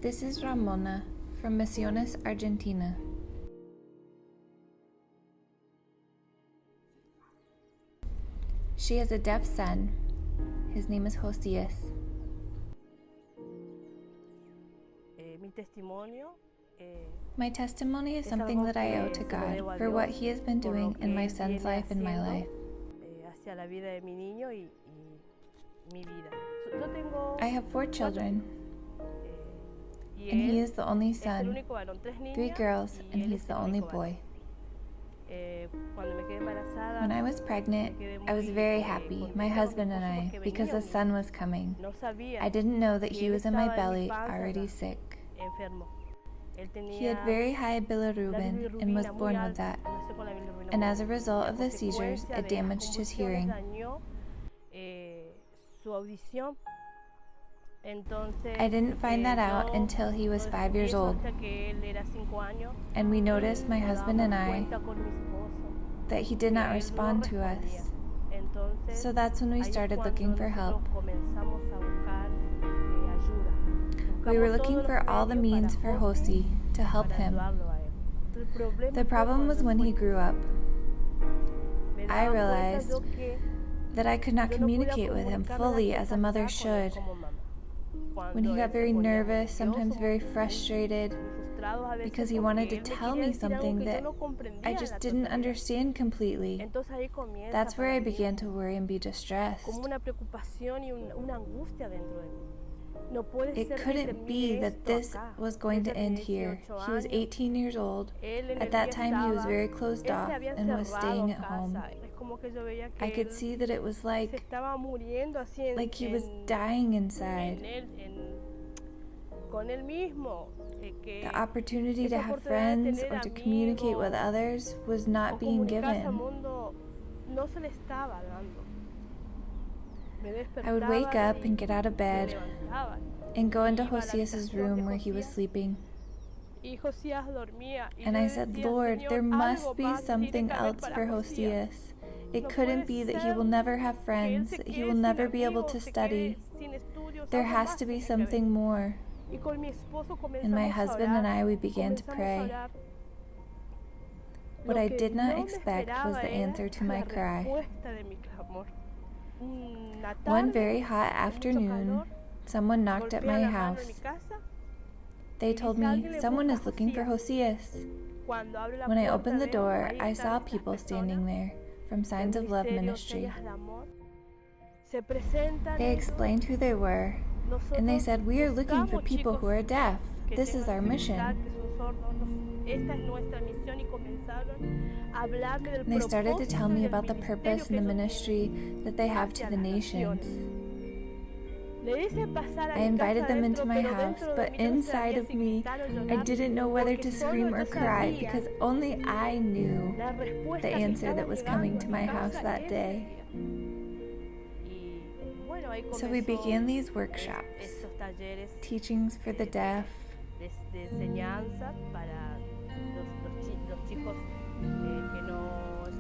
This is Ramona from Misiones, Argentina. She has a deaf son. His name is Josias. My testimony is something that I owe to God for what He has been doing in my son's life and my life. I have 4 children, and he is the only son, 3 girls, and he's the only boy. When I was pregnant, I was very happy, my husband and I, because a son was coming. I didn't know that he was in my belly, already sick. He had very high bilirubin and was born with that, and as a result of the seizures, it damaged his hearing. I didn't find that out until he was 5 years old, and we noticed, my husband and I, that he did not respond to us. So that's when we started looking for help. We were looking for all the means for Josi to help him. The problem was when he grew up. I realized that I could not communicate with him fully as a mother should. When he got very nervous, sometimes very frustrated, because he wanted to tell me something that I just didn't understand completely. That's where I began to worry and be distressed. It couldn't be that this was going to end here. He was 18 years old. At that time, he was very closed off and was staying at home. I could see that it was like he was dying inside. The opportunity to have friends or to communicate with others was not being given. I would wake up and get out of bed and go into Josias' room where he was sleeping. And I said, Lord, there must be something else for Josias. It couldn't be that he will never have friends, that he will never be able to study. There has to be something more. And my husband and I, we began to pray. What I did not expect was the answer to my cry. One very hot afternoon, someone knocked at my house. They told me, someone is looking for Josias. When I opened the door, I saw people standing there from Signs of Love Ministry. They explained who they were, and they said, we are looking for people who are deaf. This is our mission. And they started to tell me about the purpose and the ministry that they have to the nations. I invited them into my house, but inside of me, I didn't know whether to scream or cry because only I knew the answer that was coming to my house that day. So we began these workshops, teachings for the deaf,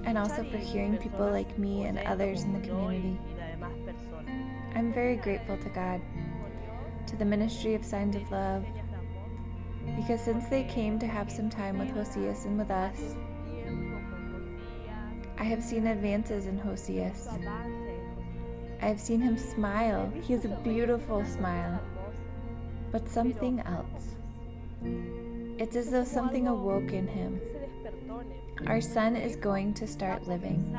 and also for hearing people like me and others in the community. I'm very grateful to God, to the Ministry of Signs of Love, because since they came to have some time with Josias and with us, I have seen advances in Josias. I have seen him smile. He has a beautiful smile, but something else. It's as though something awoke in him. Our son is going to start living.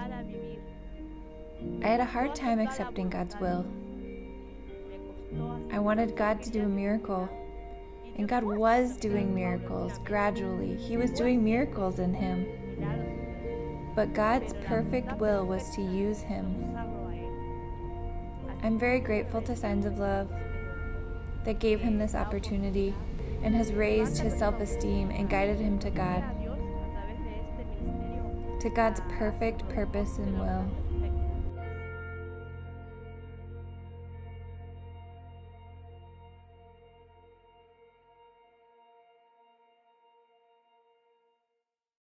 I had a hard time accepting God's will. I wanted God to do a miracle, and God was doing miracles gradually. He was doing miracles in him, but God's perfect will was to use him. I'm very grateful to Signs of Love that gave him this opportunity and has raised his self-esteem and guided him to God, to God's perfect purpose and will.